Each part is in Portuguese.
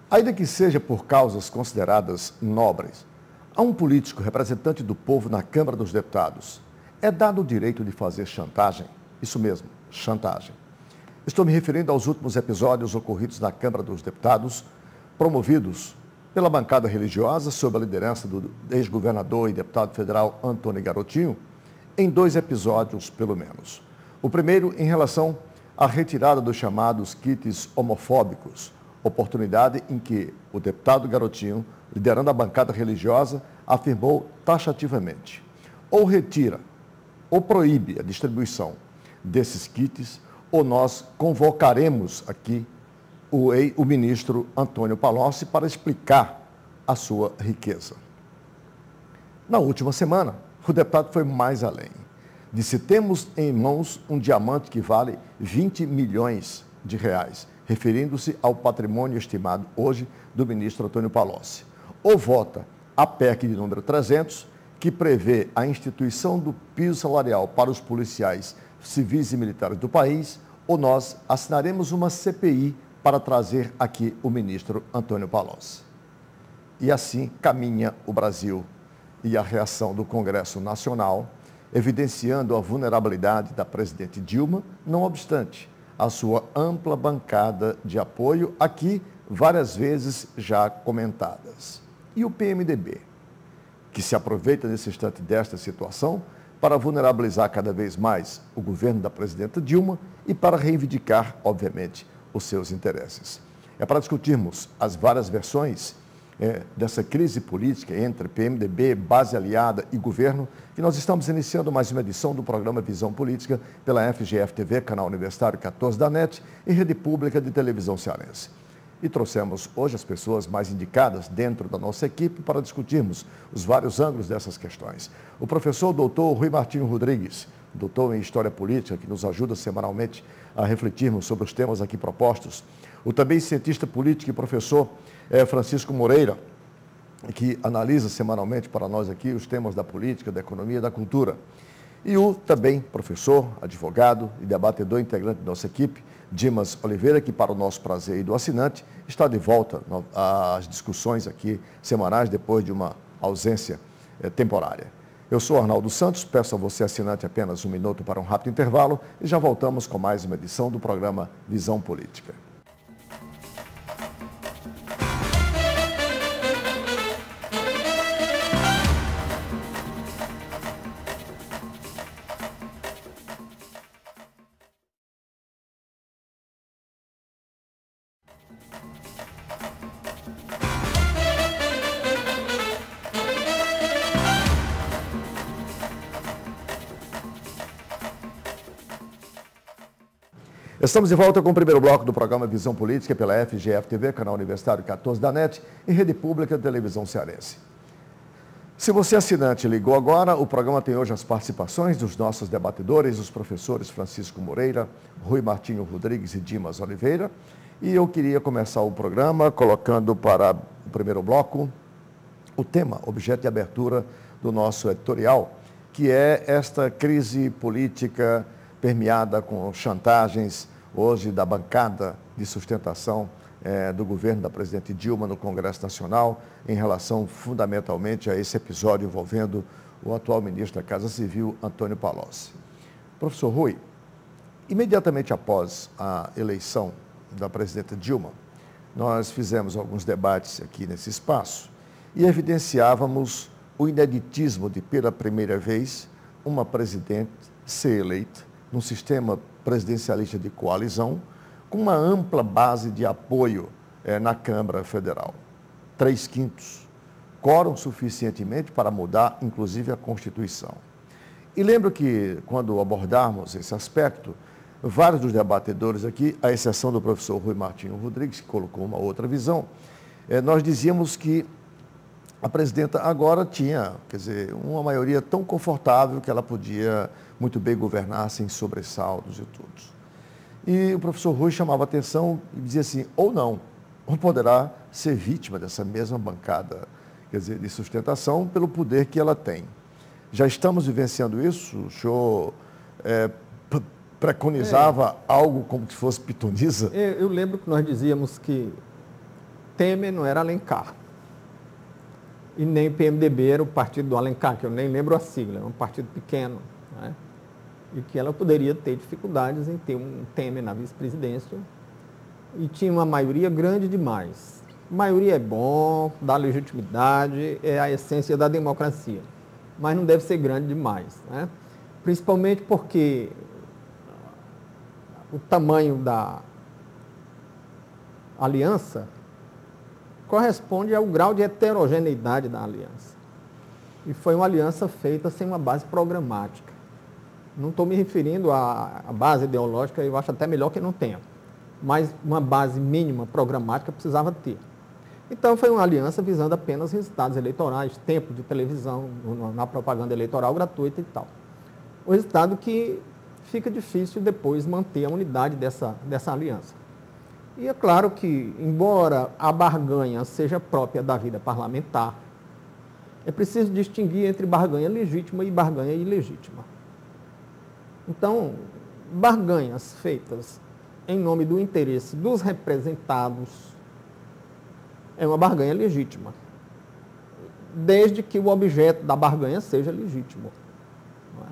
Ainda que seja por causas consideradas nobres, a um político representante do povo na Câmara dos Deputados é dado o direito de fazer chantagem. Isso mesmo, chantagem. Estou me referindo aos últimos episódios ocorridos na Câmara dos Deputados, promovidos pela bancada religiosa sob a liderança do ex-governador e deputado federal Antônio Garotinho, em 2 episódios, pelo menos. O primeiro em relação à retirada dos chamados kits homofóbicos, oportunidade em que o deputado Garotinho, liderando a bancada religiosa, afirmou taxativamente: ou retira ou proíbe a distribuição desses kits, ou nós convocaremos aqui o ministro Antônio Palocci para explicar a sua riqueza. Na última semana, o deputado foi mais além. Disse: temos em mãos um diamante que vale 20 milhões de reais, referindo-se ao patrimônio estimado hoje do ministro Antônio Palocci. Ou vota a PEC de número 300, que prevê a instituição do piso salarial para os policiais civis e militares do país, ou nós assinaremos uma CPI para trazer aqui o ministro Antônio Palocci. E assim caminha o Brasil e a reação do Congresso Nacional, evidenciando a vulnerabilidade da presidente Dilma, não obstante a sua ampla bancada de apoio, aqui várias vezes já comentadas. E o PMDB, que se aproveita nesse instante desta situação para vulnerabilizar cada vez mais o governo da presidenta Dilma e para reivindicar, obviamente, os seus interesses. É para discutirmos as várias versões dessa crise política entre PMDB, base aliada e governo, que nós estamos iniciando mais uma edição do programa Visão Política pela FGF-TV, canal universitário 14 da NET e rede pública de televisão cearense. E trouxemos hoje as pessoas mais indicadas dentro da nossa equipe para discutirmos os vários ângulos dessas questões. O professor doutor Rui Martinho Rodrigues, doutor em História Política, que nos ajuda semanalmente a refletirmos sobre os temas aqui propostos. O também cientista político e professor Francisco Moreira, que analisa semanalmente para nós aqui os temas da política, da economia e da cultura. E o também professor, advogado e debatedor integrante da nossa equipe, Dimas Oliveira, que para o nosso prazer e do assinante, está de volta às discussões aqui semanais depois de uma ausência temporária. Eu sou Arnaldo Santos, peço a você, assinante, apenas um minuto para um rápido intervalo e já voltamos com mais uma edição do programa Visão Política. Estamos de volta com o primeiro bloco do programa Visão Política pela FGF-TV, canal universitário 14 da NET e rede pública de televisão cearense. Se você, assinante, ligou agora, o programa tem hoje as participações dos nossos debatedores, os professores Francisco Moreira, Rui Martinho Rodrigues e Dimas Oliveira. E eu queria começar o programa colocando para o primeiro bloco o tema, objeto de abertura do nosso editorial, que é esta crise política permeada com chantagens, hoje da bancada de sustentação do governo da presidente Dilma no Congresso Nacional, em relação fundamentalmente a esse episódio envolvendo o atual ministro da Casa Civil, Antônio Palocci. Professor Rui, imediatamente após a eleição da presidenta Dilma, nós fizemos alguns debates aqui nesse espaço e evidenciávamos o ineditismo de, pela primeira vez, uma presidente ser eleita num sistema presidencialista de coalizão, com uma ampla base de apoio na Câmara Federal. 3/5, quórum suficientemente para mudar, inclusive, a Constituição. E lembro que, quando abordarmos esse aspecto, vários dos debatedores aqui, à exceção do professor Rui Martinho Rodrigues, que colocou uma outra visão, nós dizíamos que a presidenta agora tinha, quer dizer, uma maioria tão confortável que ela podia muito bem governar sem sobressaltos e tudo. E o professor Rui chamava atenção e dizia assim, ou não, ou poderá ser vítima dessa mesma bancada, quer dizer, de sustentação pelo poder que ela tem. Já estamos vivenciando isso? O senhor preconizava algo como se fosse pitonisa? Eu lembro que nós dizíamos que Temer não era Alencar. E nem PMDB era o partido do Alencar, que eu nem lembro a sigla, era um partido pequeno, né? E que ela poderia ter dificuldades em ter um Temer na vice-presidência. E tinha uma maioria grande demais. Maioria é bom, dá legitimidade, é a essência da democracia. Mas não deve ser grande demais, né? Principalmente porque o tamanho da aliança corresponde ao grau de heterogeneidade da aliança. E foi uma aliança feita sem uma base programática. Não estou me referindo à base ideológica, eu acho até melhor que não tenha. Mas uma base mínima programática precisava ter. Então foi uma aliança visando apenas resultados eleitorais, tempo de televisão, na propaganda eleitoral gratuita e tal. O resultado que fica difícil depois manter a unidade dessa aliança. E é claro que, embora a barganha seja própria da vida parlamentar, é preciso distinguir entre barganha legítima e barganha ilegítima. Então, barganhas feitas em nome do interesse dos representados é uma barganha legítima, desde que o objeto da barganha seja legítimo. Não é?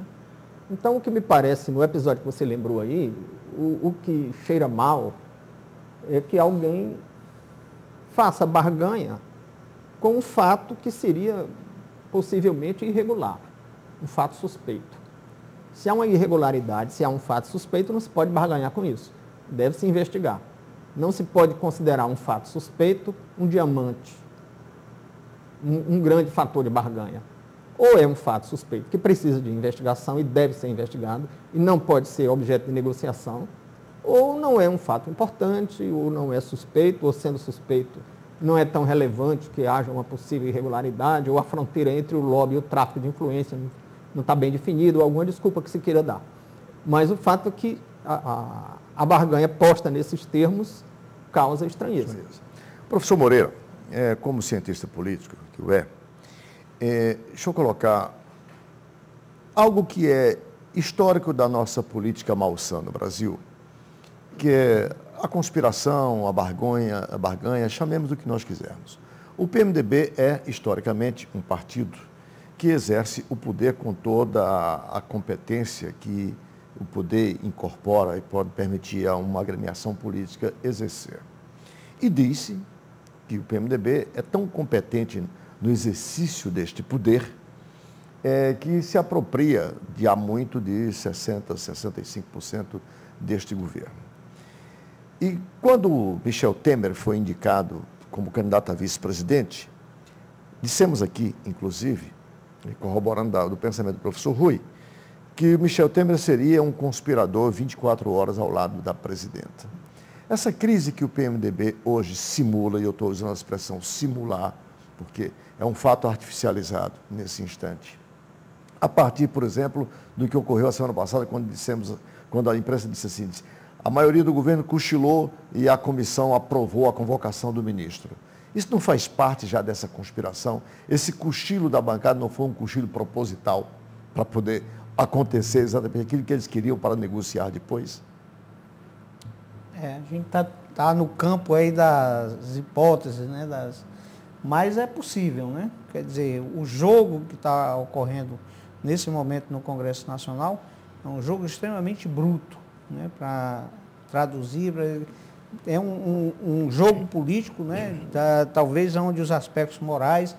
Então, o que me parece, no episódio que você lembrou aí, o que cheira mal é que alguém faça barganha com um fato que seria possivelmente irregular, um fato suspeito. Se há uma irregularidade, se há um fato suspeito, não se pode barganhar com isso. Deve-se investigar. Não se pode considerar um fato suspeito um diamante, um grande fator de barganha. Ou é um fato suspeito que precisa de investigação e deve ser investigado e não pode ser objeto de negociação, ou não é um fato importante, ou não é suspeito, ou sendo suspeito não é tão relevante que haja uma possível irregularidade, ou a fronteira entre o lobby e o tráfico de influência não está bem definida, ou alguma desculpa que se queira dar. Mas o fato é que a barganha posta nesses termos causa estranheza. Professor Moreira, como cientista político que o deixa eu colocar algo que é histórico da nossa política malsã no Brasil, que é a conspiração, a barganha, chamemos do que nós quisermos. O PMDB é, historicamente, um partido que exerce o poder com toda a competência que o poder incorpora e pode permitir a uma agremiação política exercer. E disse que o PMDB é tão competente no exercício deste poder que se apropria de há muito de 60%, 65% deste governo. E quando Michel Temer foi indicado como candidato a vice-presidente, dissemos aqui, inclusive, corroborando do pensamento do professor Rui, que Michel Temer seria um conspirador 24 horas ao lado da presidenta. Essa crise que o PMDB hoje simula, e eu estou usando a expressão simular, porque é um fato artificializado nesse instante. A partir, por exemplo, do que ocorreu a semana passada, quando a imprensa disse assim, a maioria do governo cochilou e a comissão aprovou a convocação do ministro. Isso não faz parte já dessa conspiração? Esse cochilo da bancada não foi um cochilo proposital para poder acontecer exatamente aquilo que eles queriam para negociar depois? A gente tá no campo aí das hipóteses, né? Mas é possível, né? Quer dizer, o jogo que está ocorrendo nesse momento no Congresso Nacional é um jogo extremamente bruto, né? Para traduzir, é um jogo político, né? Talvez onde os aspectos morais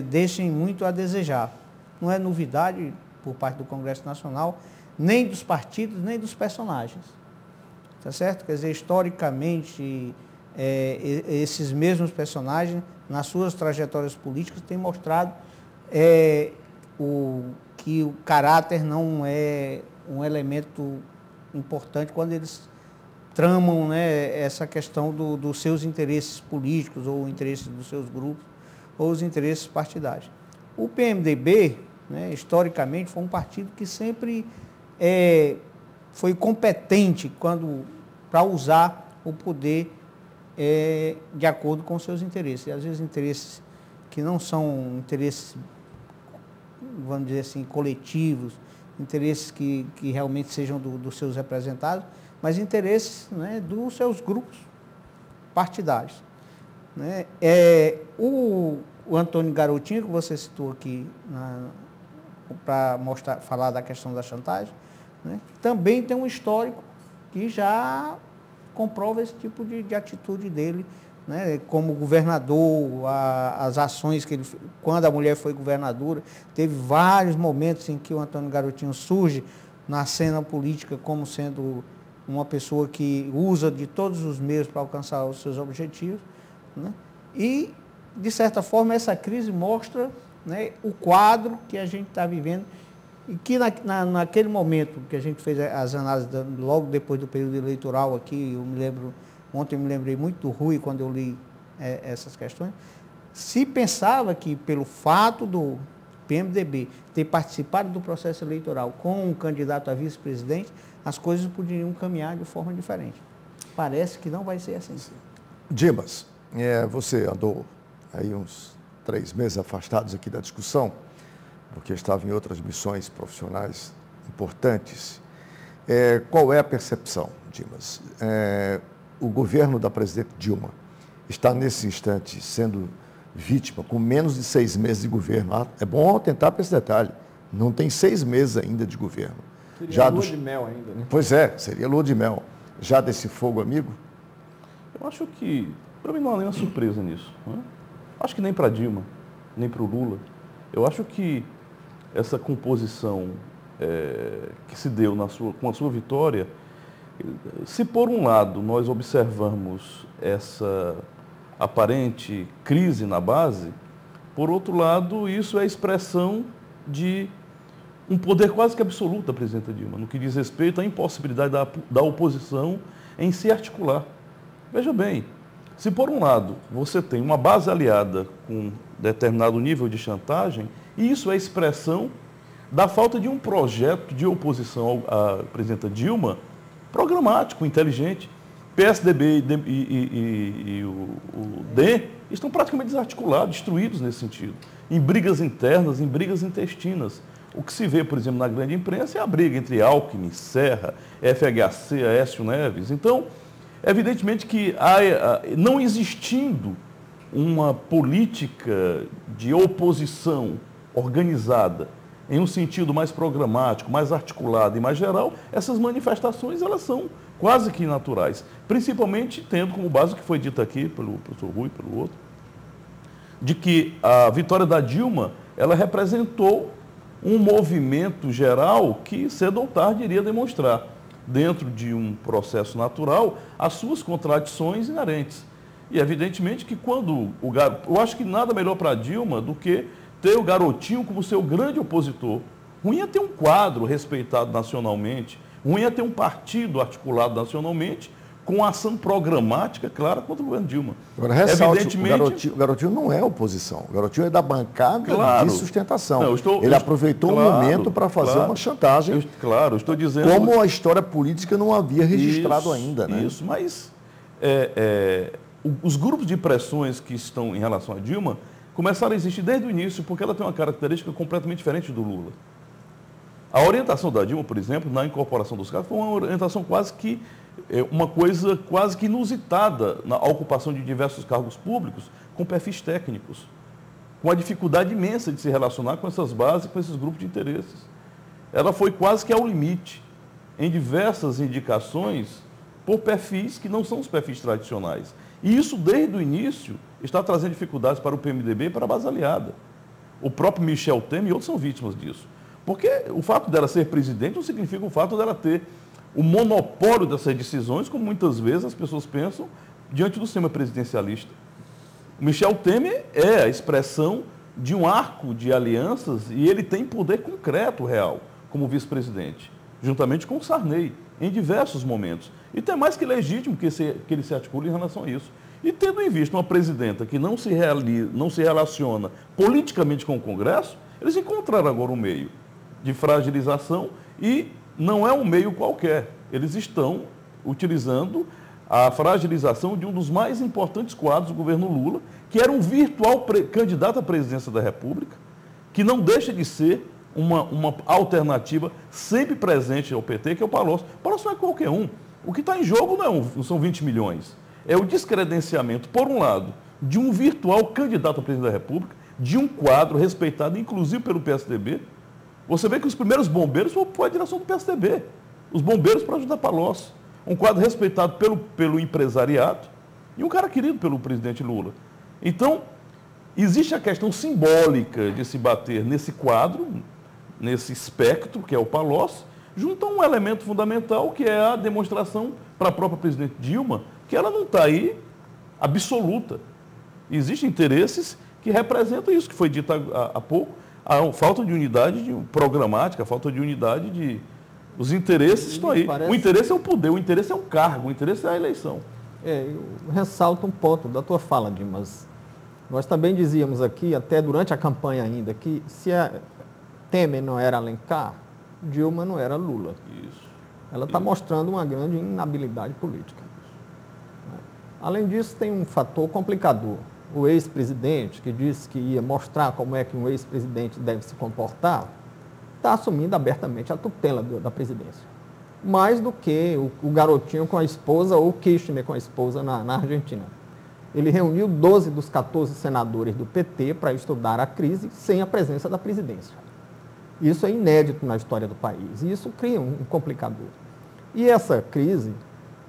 deixem muito a desejar. Não é novidade por parte do Congresso Nacional, nem dos partidos, nem dos personagens. Tá certo? Quer dizer, historicamente, esses mesmos personagens, nas suas trajetórias políticas, têm mostrado que o caráter não é um elemento importante quando eles tramam, né, essa questão dos seus interesses políticos ou interesses dos seus grupos ou os interesses partidários. O PMDB, né, historicamente, foi um partido que sempre foi competente para usar o poder de acordo com seus interesses. E, às vezes, interesses que não são interesses, vamos dizer assim, coletivos, interesses que realmente sejam dos seus representados, mas interesses, né, dos seus grupos partidários. Né? O Antônio Garotinho, que você citou aqui para falar da questão da chantagem, né, também tem um histórico que já comprova esse tipo de atitude dele, né, como governador, as ações que ele, quando a mulher foi governadora, teve vários momentos em que o Antônio Garotinho surge na cena política como sendo uma pessoa que usa de todos os meios para alcançar os seus objetivos, né? E, de certa forma, essa crise mostra, né, o quadro que a gente está vivendo e que naquele momento que a gente fez as análises logo depois do período eleitoral aqui, ontem eu me lembrei muito do Rui quando eu li essas questões, se pensava que pelo fato do PMDB ter participado do processo eleitoral com um candidato a vice-presidente, as coisas poderiam caminhar de forma diferente. Parece que não vai ser assim. Dimas, você andou aí uns 3 meses afastados aqui da discussão, porque estava em outras missões profissionais importantes. Qual é a percepção, Dimas? O governo da presidente Dilma está, nesse instante, sendo vítima, com menos de 6 meses de governo. É bom tentar para esse detalhe. Não tem 6 meses ainda de governo. Seria lua de mel ainda, né? Pois é, seria lua de mel. Já desse fogo amigo? Eu acho que, para mim, não há nenhuma surpresa nisso. Né? Acho que nem para Dilma, nem para o Lula. Eu acho que essa composição que se deu com a sua vitória, se por um lado nós observamos essa aparente crise na base, por outro lado, isso é expressão de um poder quase que absoluto da presidenta Dilma, no que diz respeito à impossibilidade da oposição em se articular. Veja bem, se por um lado você tem uma base aliada com determinado nível de chantagem, isso é expressão da falta de um projeto de oposição à presidenta Dilma programático, inteligente. PSDB e o DEM estão praticamente desarticulados, destruídos nesse sentido, em brigas internas, em brigas intestinas. O que se vê, por exemplo, na grande imprensa é a briga entre Alckmin, Serra, FHC, Aécio Neves. Então, evidentemente que não existindo uma política de oposição organizada em um sentido mais programático, mais articulado e mais geral, essas manifestações elas são quase que naturais, principalmente tendo como base o que foi dito aqui pelo professor Rui, pelo outro, de que a vitória da Dilma, ela representou um movimento geral que cedo ou tarde iria demonstrar, dentro de um processo natural, as suas contradições inerentes. E evidentemente que eu acho que nada melhor para a Dilma do que ter o Garotinho como seu grande opositor. Ruim é ter um quadro respeitado nacionalmente, ruim é ter um partido articulado nacionalmente com ação programática clara contra o governo Dilma. Agora, ressalte, o Garotinho não é oposição. O Garotinho é da bancada de sustentação. Não, ele aproveitou um momento para fazer uma chantagem. Estou dizendo... Como a história política não havia registrado ainda. Né? Isso, mas os grupos de pressões que estão em relação a Dilma começaram a existir desde o início, porque ela tem uma característica completamente diferente do Lula. A orientação da Dilma, por exemplo, na incorporação dos cargos, foi uma orientação uma coisa quase que inusitada na ocupação de diversos cargos públicos com perfis técnicos, com a dificuldade imensa de se relacionar com essas bases, com esses grupos de interesses. Ela foi quase que ao limite, em diversas indicações, por perfis que não são os perfis tradicionais. E isso, desde o início, está trazendo dificuldades para o PMDB e para a base aliada. O próprio Michel Temer e outros são vítimas disso. Porque o fato dela ser presidente não significa o fato dela ter o monopólio dessas decisões, como muitas vezes as pessoas pensam, diante do sistema presidencialista. O Michel Temer é a expressão de um arco de alianças e ele tem poder concreto real como vice-presidente, juntamente com o Sarney, em diversos momentos. E é mais que legítimo que ele se articule em relação a isso. E tendo em vista uma presidenta que não se relaciona politicamente com o Congresso, eles encontraram agora um meio de fragilização e não é um meio qualquer. Eles estão utilizando a fragilização de um dos mais importantes quadros do governo Lula, que era um virtual candidato à presidência da República, que não deixa de ser uma alternativa sempre presente ao PT, que é o Palocci. O Palocci não é qualquer um. O que está em jogo não são 20 milhões. É o descredenciamento, por um lado, de um virtual candidato à presidência da República, de um quadro respeitado, inclusive pelo PSDB. Você vê que os primeiros bombeiros foram a direção do PSDB. Os bombeiros para ajudar Palocci. Um quadro respeitado pelo empresariado e um cara querido pelo presidente Lula. Então, existe a questão simbólica de se bater nesse quadro, nesse espectro, que é o Palocci, junto a um elemento fundamental, que é a demonstração para a própria presidente Dilma, que ela não está aí absoluta. Existem interesses que representam isso que foi dito há pouco, a falta de unidade programática, a falta de unidade de... Os interesses estão aí. O interesse é o poder, o interesse é o cargo, o interesse é a eleição. Eu ressalto um ponto da tua fala, Dimas. Nós também dizíamos aqui, até durante a campanha ainda, que se a Temer não era Alencar, Dilma não era Lula. Isso. Ela está mostrando uma grande inabilidade política. Além disso, tem um fator complicador. O ex-presidente, que disse que ia mostrar como é que um ex-presidente deve se comportar, está assumindo abertamente a tutela da presidência. Mais do que o garotinho com a esposa ou o Kirchner com a esposa na Argentina. Ele reuniu 12 dos 14 senadores do PT para estudar a crise sem a presença da presidência. Isso é inédito na história do país e isso cria um complicador. E essa crise,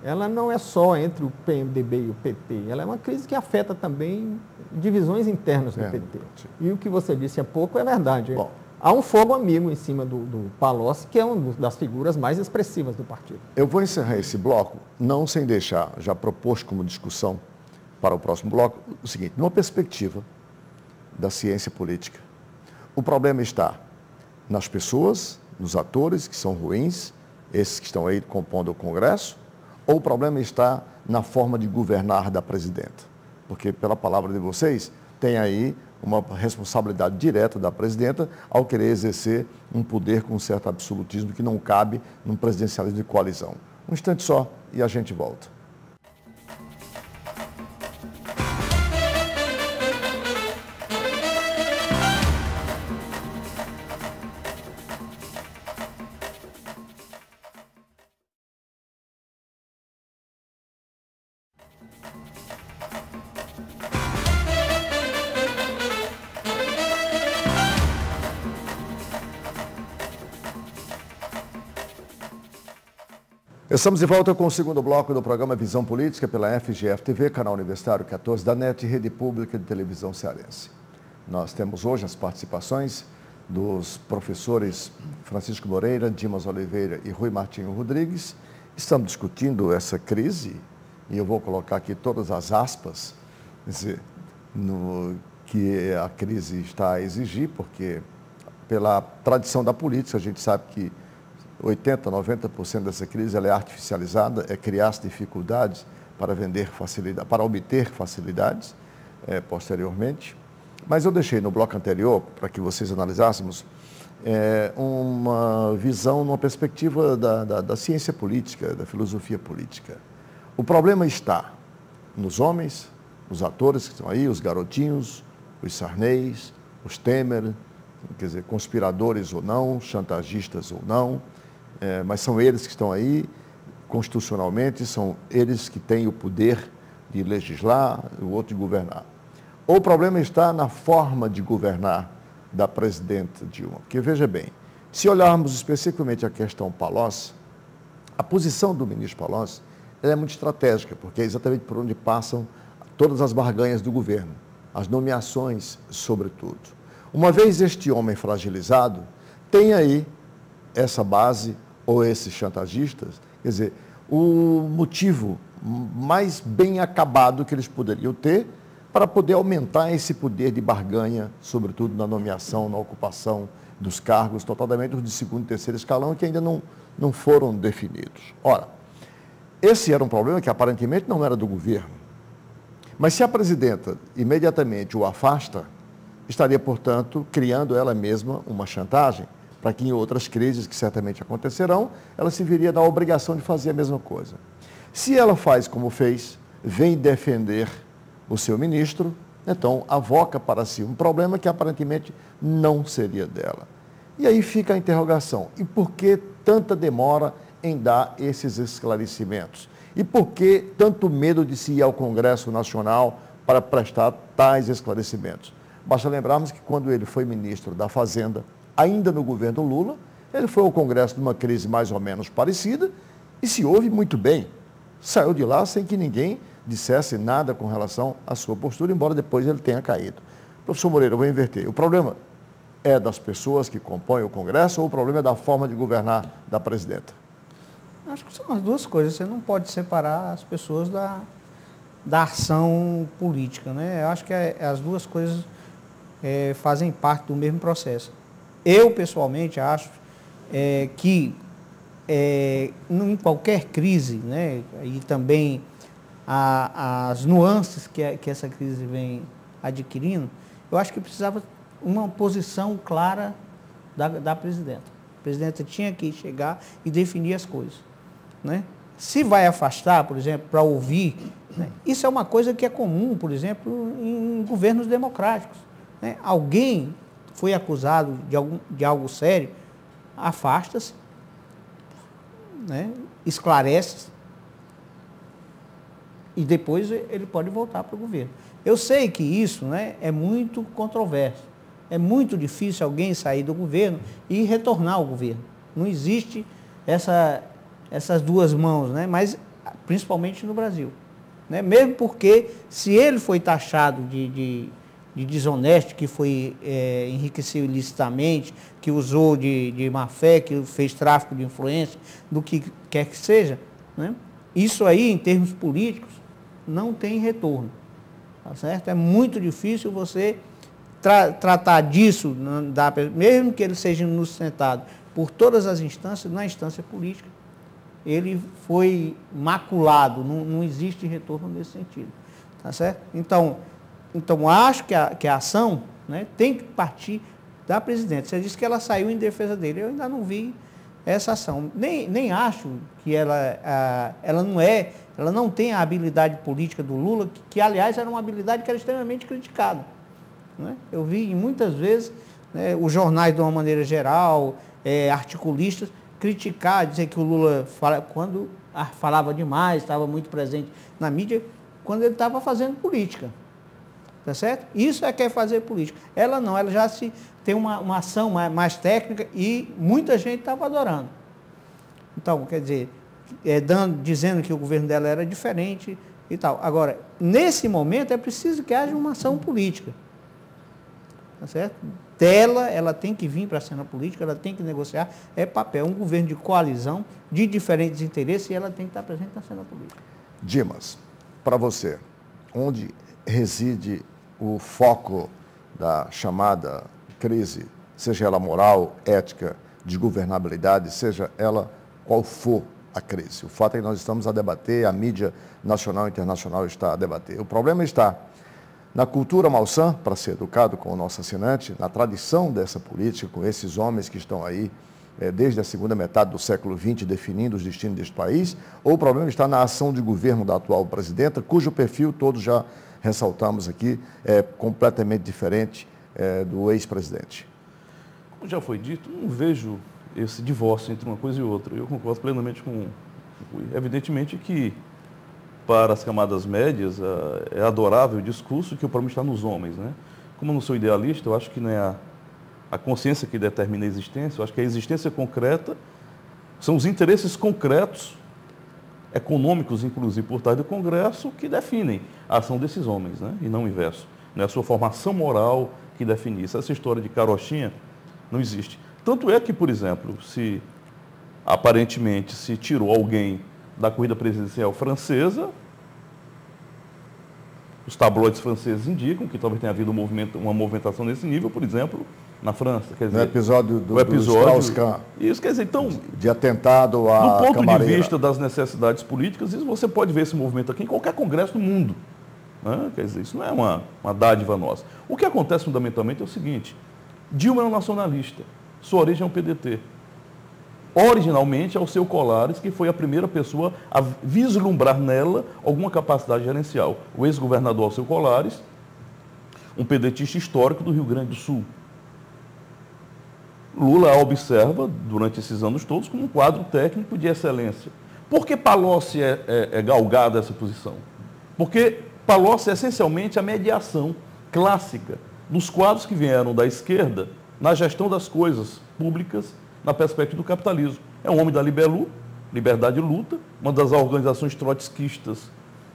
ela não é só entre o PMDB e o PT, ela é uma crise que afeta também divisões internas do PT. E o que você disse há pouco é verdade. Bom, há um fogo amigo em cima do Palocci, que é uma das figuras mais expressivas do partido. eu vou encerrar esse bloco, não sem deixar, já proposto como discussão para o próximo bloco, o seguinte, numa perspectiva da ciência política, o problema está nas pessoas, nos atores que são ruins, esses que estão aí compondo o Congresso, ou o problema está na forma de governar da presidenta? Porque, pela palavra de vocês, tem aí uma responsabilidade direta da presidenta ao querer exercer um poder com um certo absolutismo que não cabe num presidencialismo de coalizão. Um instante só e a gente volta. Estamos de volta com o segundo bloco do programa Visão Política pela FGF-TV, canal universitário 14 da NET e Rede Pública de Televisão Cearense. Nós temos hoje as participações dos professores Francisco Moreira, Dimas Oliveira e Rui Martinho Rodrigues. Estamos discutindo essa crise e eu vou colocar aqui todas as aspas, quer dizer, que a crise está a exigir, porque pela tradição da política a gente sabe que 80%, 90% dessa crise ela é artificializada, é criar dificuldades para para obter facilidades posteriormente. Mas eu deixei no bloco anterior, para que vocês analisássemos, uma visão, uma perspectiva da ciência política, da filosofia política. O problema está nos homens, os atores que estão aí, os garotinhos, os Sarneys, os Temer, quer dizer, conspiradores ou não, chantagistas ou não, mas são eles que estão aí constitucionalmente, são eles que têm o poder de legislar, o outro de governar. O problema está na forma de governar da presidenta Dilma. Porque, veja bem, se olharmos especificamente a questão Palocci, a posição do ministro Palocci ela é muito estratégica, porque é exatamente por onde passam todas as barganhas do governo, as nomeações, sobretudo. Uma vez este homem fragilizado, tem aí essa base ou esses chantagistas, quer dizer, o motivo mais bem acabado que eles poderiam ter para poder aumentar esse poder de barganha, sobretudo na nomeação, na ocupação dos cargos, totalmente de segundo e terceiro escalão, que ainda não foram definidos. Ora, esse era um problema que aparentemente não era do governo. Mas se a presidenta imediatamente o afasta, estaria, portanto, criando ela mesma uma chantagem para que em outras crises que certamente acontecerão, ela se viria da obrigação de fazer a mesma coisa. Se ela faz como fez, vem defender o seu ministro, então avoca para si um problema que aparentemente não seria dela. E aí fica a interrogação, e por que tanta demora em dar esses esclarecimentos? E por que tanto medo de se ir ao Congresso Nacional para prestar tais esclarecimentos? Basta lembrarmos que quando ele foi ministro da Fazenda, ainda no governo Lula, ele foi ao Congresso numa crise mais ou menos parecida e se ouve muito bem. Saiu de lá sem que ninguém dissesse nada com relação à sua postura, embora depois ele tenha caído. Professor Moreira, eu vou inverter. O problema é das pessoas que compõem o Congresso ou o problema é da forma de governar da presidenta? Acho que são as duas coisas. Você não pode separar as pessoas da ação política, né? Eu acho que as duas coisas fazem parte do mesmo processo. Eu, pessoalmente, acho que em qualquer crise, né, e também as nuances que essa crise vem adquirindo, eu acho que precisava uma posição clara da presidenta. A presidenta tinha que chegar e definir as coisas, né? Se vai afastar, por exemplo, para ouvir, né, isso é uma coisa que é comum, por exemplo, em governos democráticos, né? Alguém foi acusado de algo sério, afasta-se, né, esclarece e depois ele pode voltar para o governo. Eu sei que isso, né, é muito controverso. É muito difícil alguém sair do governo e retornar ao governo. Não existe essas duas mãos, né, mas principalmente no Brasil, né? Mesmo porque se ele foi taxado de desonesto, que foi enriquecido ilicitamente, que usou de má fé, que fez tráfico de influência, do que quer que seja, né? Isso aí, em termos políticos, não tem retorno, tá certo? É muito difícil você tratar disso, mesmo que ele seja inocentado por todas as instâncias, na instância política, ele foi maculado, não existe retorno nesse sentido, tá certo? Então acho que a ação, né, tem que partir da presidente. Você disse que ela saiu em defesa dele. Eu ainda não vi essa ação. Nem acho que ela não tem a habilidade política do Lula, que aliás era uma habilidade que era extremamente criticada, né? Eu vi muitas vezes, né, os jornais de uma maneira geral, articulistas, criticar, dizer que o Lula quando falava demais, estava muito presente na mídia, quando ele estava fazendo política. Tá certo? Isso é que é fazer política. Ela não, ela já tem uma ação mais técnica e muita gente estava adorando. Então, quer dizer, dizendo que o governo dela era diferente e tal. Agora, nesse momento é preciso que haja uma ação política. Tá certo? Ela tem que vir para a cena política, ela tem que negociar, é papel, um governo de coalizão, de diferentes interesses, e ela tem que estar presente na cena política. Dimas, para você, onde reside o foco da chamada crise, seja ela moral, ética, de governabilidade, seja ela qual for a crise? O fato é que nós estamos a debater, a mídia nacional e internacional está a debater. O problema está na cultura malsã, para ser educado com o nosso assinante, na tradição dessa política, com esses homens que estão aí desde a segunda metade do século XX definindo os destinos deste país, ou o problema está na ação de governo da atual presidenta, cujo perfil todos já ressaltamos aqui, é completamente diferente do ex-presidente. Como já foi dito, não vejo esse divórcio entre uma coisa e outra. Eu concordo plenamente com o Rui. Evidentemente que, para as camadas médias, é adorável o discurso que o problema está nos homens, né? Como eu não sou idealista, eu acho que não é a consciência que determina a existência, eu acho que a existência concreta são os interesses concretos, econômicos, inclusive, por trás do Congresso, que definem a ação desses homens, né? E não o inverso. Não é a sua formação moral que define isso. Essa história de carochinha não existe. Tanto é que, por exemplo, se aparentemente se tirou alguém da corrida presidencial francesa, os tabloides franceses indicam que talvez tenha havido uma movimentação nesse nível, por exemplo, na França. Quer dizer, no episódio do Strauss-Kahn. Isso quer dizer, então, de atentado à do ponto camareira. de vista das necessidades políticas, isso você pode ver esse movimento aqui em qualquer congresso do mundo. Né? Quer dizer, isso não é uma dádiva nossa. O que acontece fundamentalmente é o seguinte: Dilma é um nacionalista, sua origem é um PDT. Originalmente, Alceu Colares, que foi a primeira pessoa a vislumbrar nela alguma capacidade gerencial. O ex-governador Alceu Colares, um pedetista histórico do Rio Grande do Sul. Lula a observa, durante esses anos todos, como um quadro técnico de excelência. Por que Palocci é galgado essa posição? Porque Palocci é essencialmente a mediação clássica dos quadros que vieram da esquerda na gestão das coisas públicas na perspectiva do capitalismo. É um homem da Liberlu, Liberdade e Luta, uma das organizações trotskistas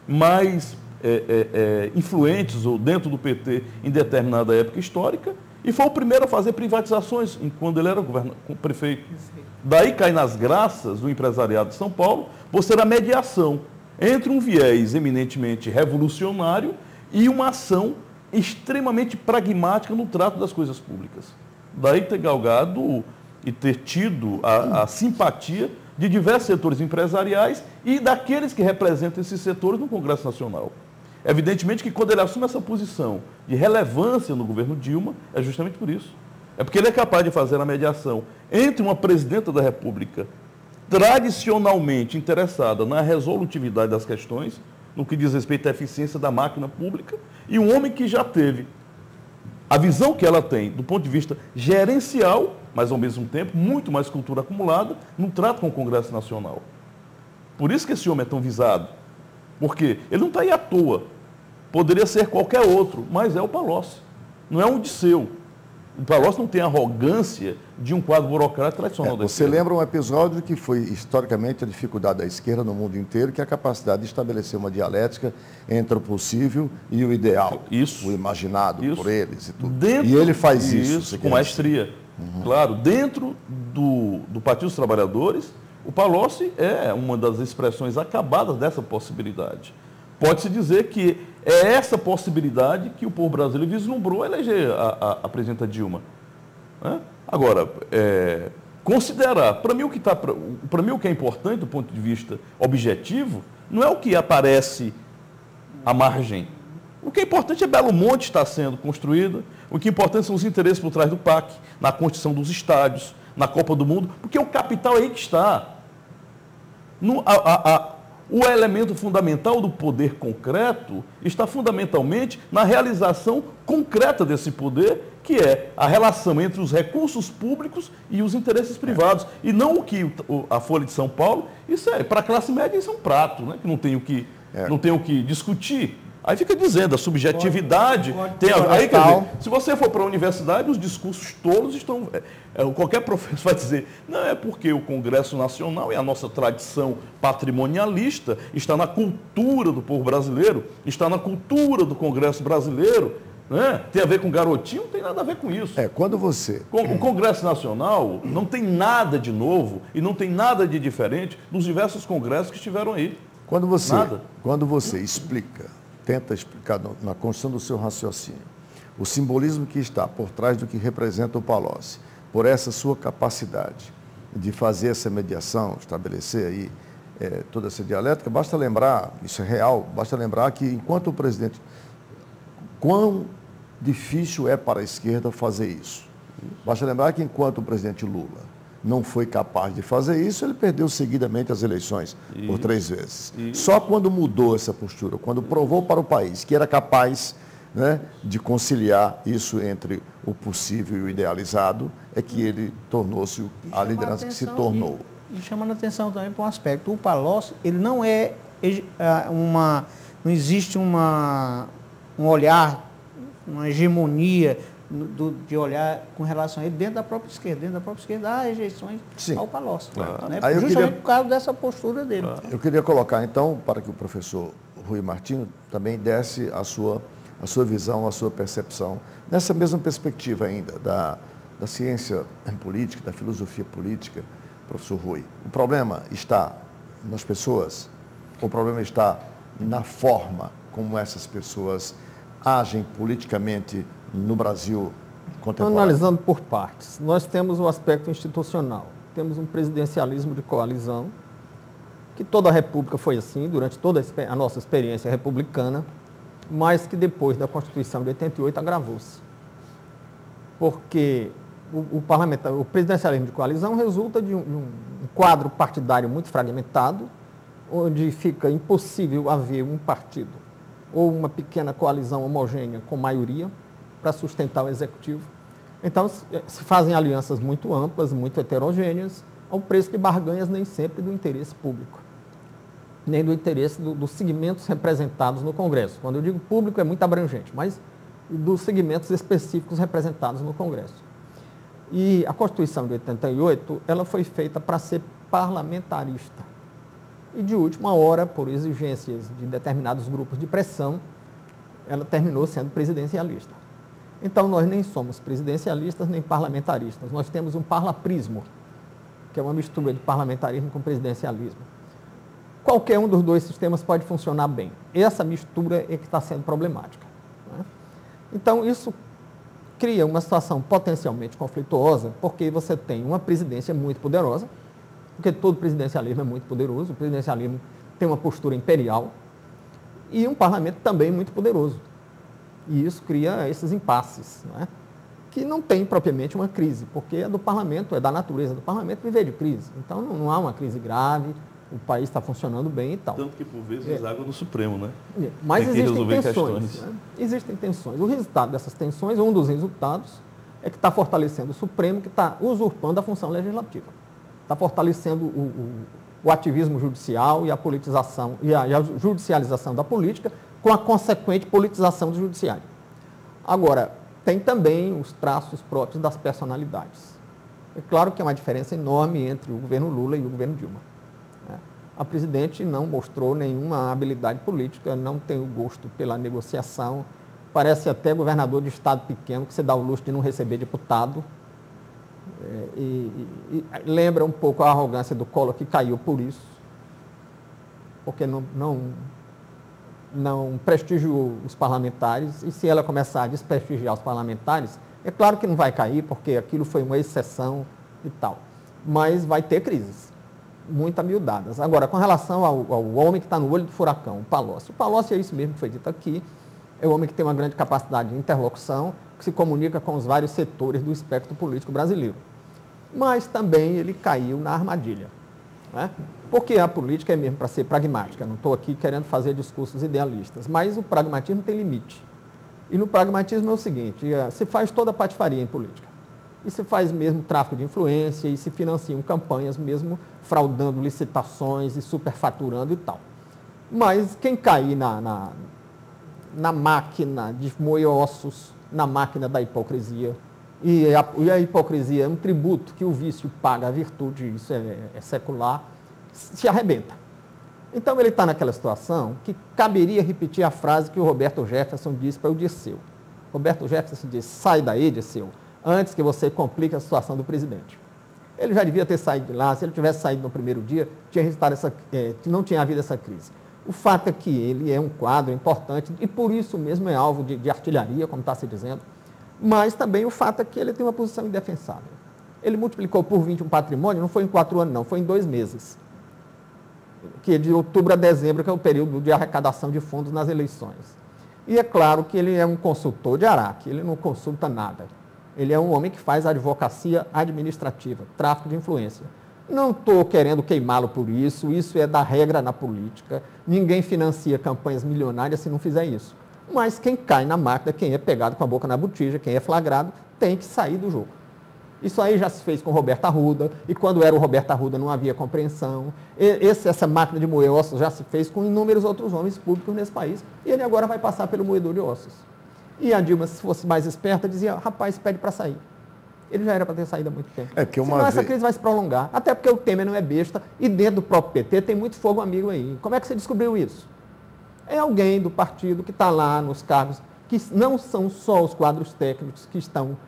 mais influentes ou dentro do PT em determinada época histórica, e foi o primeiro a fazer privatizações quando ele era prefeito. Daí cai nas graças do empresariado de São Paulo por ser a mediação entre um viés eminentemente revolucionário e uma ação extremamente pragmática no trato das coisas públicas. Daí ter galgado e ter tido a simpatia de diversos setores empresariais e daqueles que representam esses setores no Congresso Nacional. Evidentemente que quando ele assume essa posição de relevância no governo Dilma, é justamente por isso. É porque ele é capaz de fazer a mediação entre uma presidenta da República tradicionalmente interessada na resolutividade das questões, no que diz respeito à eficiência da máquina pública, e um homem que já teve a visão que ela tem do ponto de vista gerencial, mas ao mesmo tempo muito mais cultura acumulada, no trato com o Congresso Nacional. Por isso que esse homem é tão visado. Porque ele não está aí à toa. Poderia ser qualquer outro, mas é o Palocci. Não é um Disseu. O Palocci não tem a arrogância de um quadro burocrático tradicional da Você esquerda. lembra um episódio que foi historicamente a dificuldade da esquerda no mundo inteiro, que é a capacidade de estabelecer uma dialética entre o possível e o ideal. Isso. O imaginado por eles e tudo. Dentro, e ele faz isso. com maestria. Claro, dentro do Partido dos Trabalhadores, o Palocci é uma das expressões acabadas dessa possibilidade. Pode-se dizer que é essa possibilidade que o povo brasileiro vislumbrou a eleger a presidenta Dilma. Né? Agora, considerar, para mim, o que é importante do ponto de vista objetivo, não é o que aparece à margem. O que é importante é Belo Monte estar sendo construída, o que é importante são os interesses por trás do PAC, na construção dos estádios, na Copa do Mundo, porque o capital é aí que está. O elemento fundamental do poder concreto está fundamentalmente na realização concreta desse poder, que é a relação entre os recursos públicos e os interesses privados. E não o que a Folha de São Paulo, isso para a classe média isso é um prato, né? Que não tem o que discutir. Aí fica dizendo, a subjetividade tem aí, quer dizer, se você for para a universidade, os discursos todos estão. Qualquer professor vai dizer, não, é porque o Congresso Nacional e a nossa tradição patrimonialista está na cultura do povo brasileiro, está na cultura do Congresso brasileiro, né? Tem a ver com garotinho, não tem nada a ver com isso. Quando você. O Congresso Nacional não tem nada de novo e não tem nada de diferente dos diversos congressos que estiveram aí. Quando você tenta explicar na construção do seu raciocínio o simbolismo que está por trás do que representa o Palocci, por essa sua capacidade de fazer essa mediação, estabelecer aí toda essa dialética, basta lembrar, isso é real, basta lembrar que enquanto o presidente, quão difícil é para a esquerda fazer isso. Basta lembrar que enquanto o presidente Lula não foi capaz de fazer isso, ele perdeu seguidamente as eleições por 3 vezes. Só quando mudou essa postura, quando provou para o país que era capaz, né, de conciliar isso entre o possível e o idealizado, é que ele tornou-se a liderança que se tornou. E chamando a atenção também para um aspecto, o Palocci, ele não não existe um olhar, uma hegemonia de olhar com relação a ele dentro da própria esquerda. Dentro da própria esquerda há rejeições ao Palocci. Né? Justamente por causa dessa postura dele. Eu queria colocar, então, para que o professor Rui Martins também desse a sua visão, a sua percepção, nessa mesma perspectiva ainda da ciência política, da filosofia política, professor Rui. O problema está nas pessoas, o problema está na forma como essas pessoas agem politicamente no Brasil contemporâneo? Analisando por partes, nós temos o aspecto institucional. Temos um presidencialismo de coalizão, que toda a República foi assim, durante toda a nossa experiência republicana. mas que depois da Constituição de 88 agravou-se. Porque o presidencialismo de coalizão resulta de um quadro partidário muito fragmentado, onde fica impossível haver um partido ou uma pequena coalizão homogênea com maioria para sustentar o executivo. Então, se fazem alianças muito amplas, muito heterogêneas, ao preço de barganhas nem sempre do interesse público, nem do interesse dos segmentos representados no Congresso. Quando eu digo público, é muito abrangente, mas dos segmentos específicos representados no Congresso. E a Constituição de 88, ela foi feita para ser parlamentarista. E de última hora, por exigências de determinados grupos de pressão, ela terminou sendo presidencialista. Então, nós nem somos presidencialistas nem parlamentaristas. Nós temos um parlaprismo, que é uma mistura de parlamentarismo com presidencialismo. Qualquer um dos dois sistemas pode funcionar bem. Essa mistura é que está sendo problemática, né? Então, isso cria uma situação potencialmente conflituosa, porque você tem uma presidência muito poderosa, porque todo presidencialismo é muito poderoso, o presidencialismo tem uma postura imperial, e um parlamento também muito poderoso. E isso cria esses impasses, né? Que não tem propriamente uma crise, porque é do parlamento, é da natureza do parlamento viver de crise. Então não há uma crise grave, o país está funcionando bem e tal. Tanto que, por vezes, água no Supremo, né? Mas existem tensões, né? Existem tensões. O resultado dessas tensões, um dos resultados, é que está fortalecendo o Supremo, que está usurpando a função legislativa. Está fortalecendo o ativismo judicial e a politização e a judicialização da política, com a consequente politização do judiciário. Agora, tem também os traços próprios das personalidades. É claro que há uma diferença enorme entre o governo Lula e o governo Dilma, né? A presidente não mostrou nenhuma habilidade política, não tem o gosto pela negociação, parece até governador de estado pequeno, que você dá o luxo de não receber deputado. E lembra um pouco a arrogância do Collor, que caiu por isso, porque não prestigiou os parlamentares, e se ela começar a desprestigiar os parlamentares, é claro que não vai cair, porque aquilo foi uma exceção e tal, mas vai ter crises, muito amiudadas. Agora, com relação ao homem que está no olho do furacão, o Palocci é isso mesmo que foi dito aqui, é um homem que tem uma grande capacidade de interlocução, que se comunica com os vários setores do espectro político brasileiro. Mas também ele caiu na armadilha, né? Porque a política é mesmo para ser pragmática. Não estou aqui querendo fazer discursos idealistas, mas o pragmatismo tem limite. E no pragmatismo é o seguinte, se faz toda a patifaria em política. E se faz mesmo tráfico de influência, e se financiam campanhas mesmo fraudando licitações e superfaturando e tal. Mas quem cair na máquina de moer ossos, na máquina da hipocrisia, e a hipocrisia é um tributo que o vício paga à virtude, isso é secular, se arrebenta. Então ele está naquela situação que caberia repetir a frase que o Roberto Jefferson disse para o Dirceu. Roberto Jefferson disse: sai daí, Dirceu, antes que você complique a situação do presidente. Ele já devia ter saído de lá, se ele tivesse saído no primeiro dia, não tinha havido essa crise. O fato é que ele é um quadro importante e por isso mesmo é alvo de artilharia, como está se dizendo, mas também o fato é que ele tem uma posição indefensável. Ele multiplicou por 20 um patrimônio, não foi em 4 anos não, foi em 2 meses. Que é de outubro a dezembro, que é o período de arrecadação de fundos nas eleições. E é claro que ele é um consultor de Araque, ele não consulta nada. Ele é um homem que faz advocacia administrativa, tráfico de influência. Não estou querendo queimá-lo por isso, isso é da regra na política. Ninguém financia campanhas milionárias se não fizer isso. Mas quem cai na máquina, quem é pegado com a boca na botija, quem é flagrado, tem que sair do jogo. Isso aí já se fez com Roberto Arruda, e quando era o Roberto Arruda não havia compreensão. Essa máquina de moer ossos já se fez com inúmeros outros homens públicos nesse país, e ele agora vai passar pelo moedor de ossos. E a Dilma, se fosse mais esperta, dizia: rapaz, pede para sair. Ele já era para ter saído há muito tempo. Senão essa crise vai se prolongar. Até porque o Temer não é besta e dentro do próprio PT tem muito fogo amigo aí. Como é que você descobriu isso? É alguém do partido que está lá nos cargos, que não são só os quadros técnicos que estão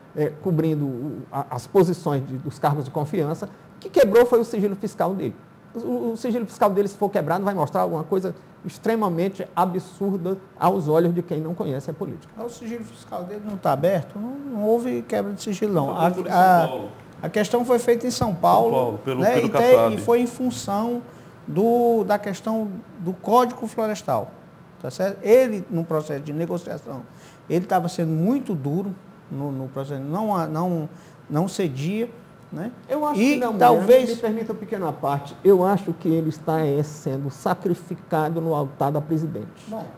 cobrindo as posições dos cargos de confiança, que quebrou foi o sigilo fiscal dele. O sigilo fiscal dele, se for quebrado, vai mostrar alguma coisa extremamente absurda aos olhos de quem não conhece a política. O sigilo fiscal dele não está aberto? Não houve quebra de sigilo, não. A questão foi feita em São Paulo, pelo e foi em função da questão do Código Florestal. tá certo? Ele, no processo de negociação, ele estava sendo muito duro no processo, não cedia, né? Eu acho e que não, talvez... me permita uma pequena parte, eu acho que ele está sendo sacrificado no altar da presidente.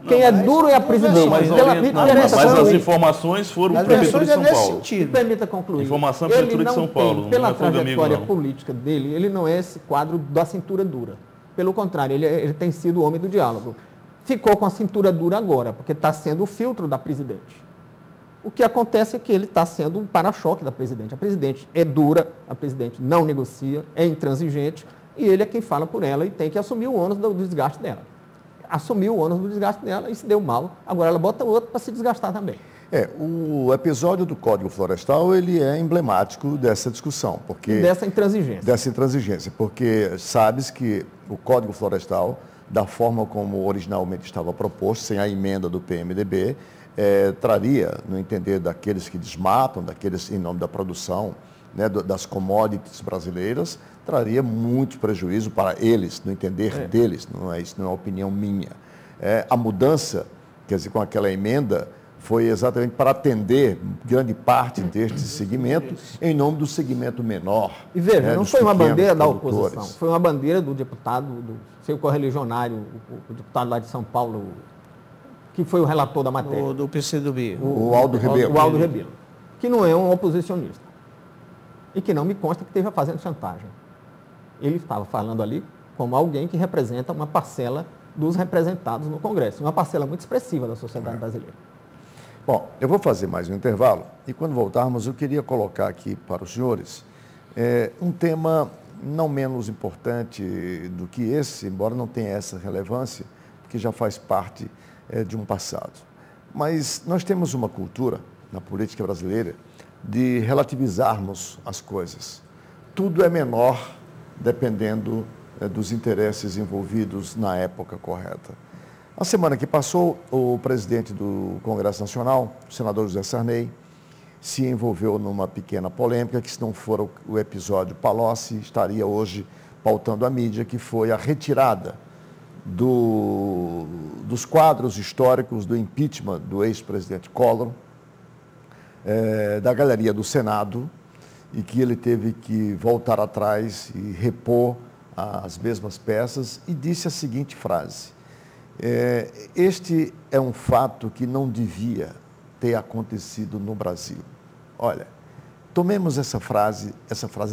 Quem é duro é a presidente. Mas as informações foram as para a Prefeitura de versões São é nesse Paulo. sentido. Me permita concluir. Informação para a Prefeitura de São Paulo. Tem, pela não é fogo amigo, trajetória não. política dele, ele não é esse quadro da cintura dura. Pelo contrário, ele tem sido o homem do diálogo. Ficou com a cintura dura agora, porque está sendo o filtro da presidente. O que acontece é que ele está sendo um para-choque da presidente. A presidente é dura, a presidente não negocia, é intransigente, e ele é quem fala por ela e tem que assumir o ônus do desgaste dela. Assumiu o ônus do desgaste dela e se deu mal, agora ela bota outro para se desgastar também. O episódio do Código Florestal, ele é emblemático dessa discussão, porque... Dessa intransigência. Dessa intransigência, porque sabes que o Código Florestal, da forma como originalmente estava proposto, sem a emenda do PMDB, traria, no entender daqueles que desmatam, daqueles em nome da produção, né, das commodities brasileiras, traria muito prejuízo para eles, no entender deles, isso não é opinião minha. A mudança, quer dizer, com aquela emenda, foi exatamente para atender grande parte deste segmento, em nome do segmento menor. E veja, não foi uma bandeira da oposição, produtores. foi uma bandeira do deputado, do seu correligionário, o deputado lá de São Paulo, que foi o relator da matéria. Do PCdoB. O Aldo Rebelo. O Aldo Rebelo, que não é um oposicionista. E que não me consta que esteja fazendo chantagem. Ele estava falando ali como alguém que representa uma parcela dos representados no Congresso, uma parcela muito expressiva da sociedade brasileira. Bom, eu vou fazer mais um intervalo e quando voltarmos eu queria colocar aqui para os senhores um tema não menos importante do que esse, embora não tenha essa relevância, porque já faz parte de um passado. Mas nós temos uma cultura na política brasileira de relativizarmos as coisas. Tudo é menor dependendo dos interesses envolvidos na época correta. A semana que passou, o presidente do Congresso Nacional, o senador José Sarney, se envolveu numa pequena polêmica que, se não for o episódio Palocci, estaria hoje pautando a mídia, que foi a retirada dos quadros históricos do impeachment do ex-presidente Collor, da galeria do Senado, e que ele teve que voltar atrás e repor as mesmas peças, e disse a seguinte frase: este é um fato que não devia ter acontecido no Brasil. Olha, tomemos essa frase